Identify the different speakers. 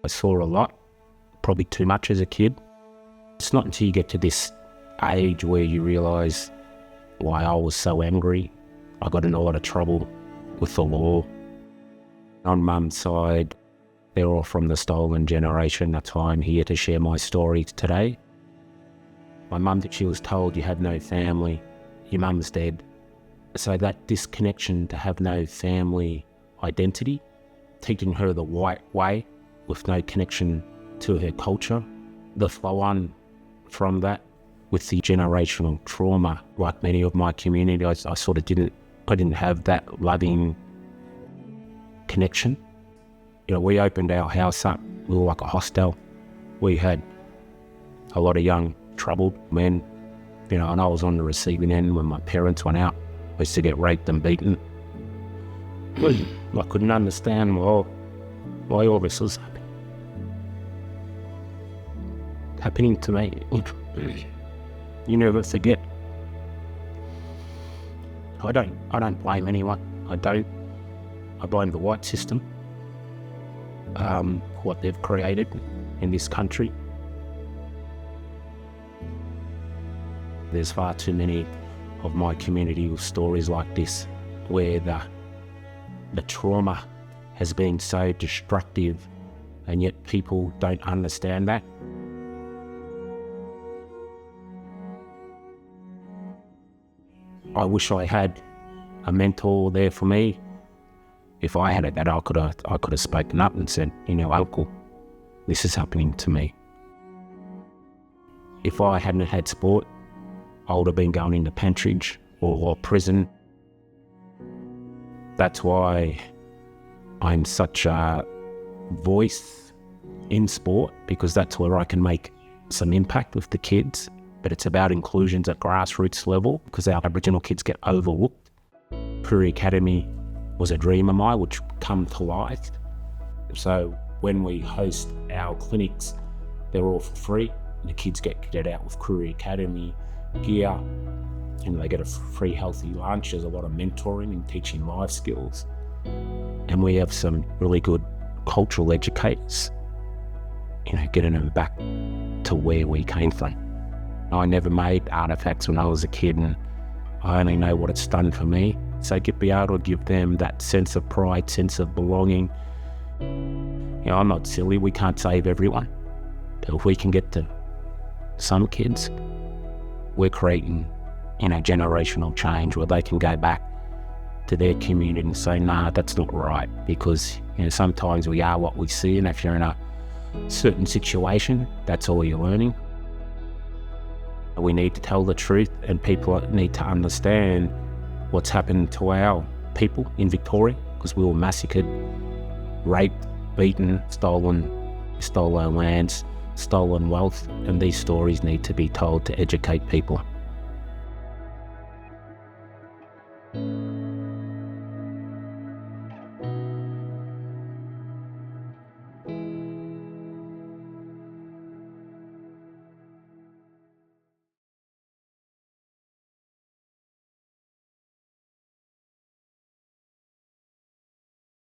Speaker 1: I saw a lot, probably too much as a kid. It's not until you get to this age where you realise why I was so angry. I got in a lot of trouble with the law. On Mum's side, they're all from the stolen generation. That's why I'm here to share my story today. My mum, she was told you had no family, your mum's dead. So that disconnection to have no family identity, teaching her the white way with no connection to her culture, the flow on from that with the generational trauma, like many of my community, I sort of didn't have that loving connection. You know, we opened our house up, we were like a hostel. We had a lot of young troubled men, you know, and I was on the receiving end when my parents went out. I used to get raped and beaten. I couldn't understand why all this was happening to me. You never forget. I don't blame anyone. I blame the white system, what they've created in this country. There's far too many of my community with stories like this, where the trauma has been so destructive, and yet people don't understand that. I wish I had a mentor there for me. If I had it, that I could have spoken up and said, you know, Uncle, this is happening to me. If I hadn't had sport, I would have been going into pensionage or prison. That's why I'm such a voice in sport, because that's where I can make some impact with the kids. But it's about inclusions at grassroots level, because our Aboriginal kids get overlooked. Koorie Academy was a dream of mine, which come to life. So when we host our clinics, they're all for free. The kids get kitted out with Koorie Academy gear, and they get a free healthy lunch. There's a lot of mentoring and teaching life skills. And we have some really good cultural educators, you know, getting them back to where we came from. I never made artifacts when I was a kid, and I only know what it's done for me. So be able to give them that sense of pride, sense of belonging. You know, I'm not silly, we can't save everyone. But if we can get to some kids, we're creating, you know, generational change where they can go back to their community and say, nah, that's not right. Because, you know, sometimes we are what we see, and if you're in a certain situation, that's all you're learning. We need to tell the truth, and people need to understand what's happened to our people in Victoria, because we were massacred, raped, beaten, stolen lands, stolen wealth, and these stories need to be told to educate people.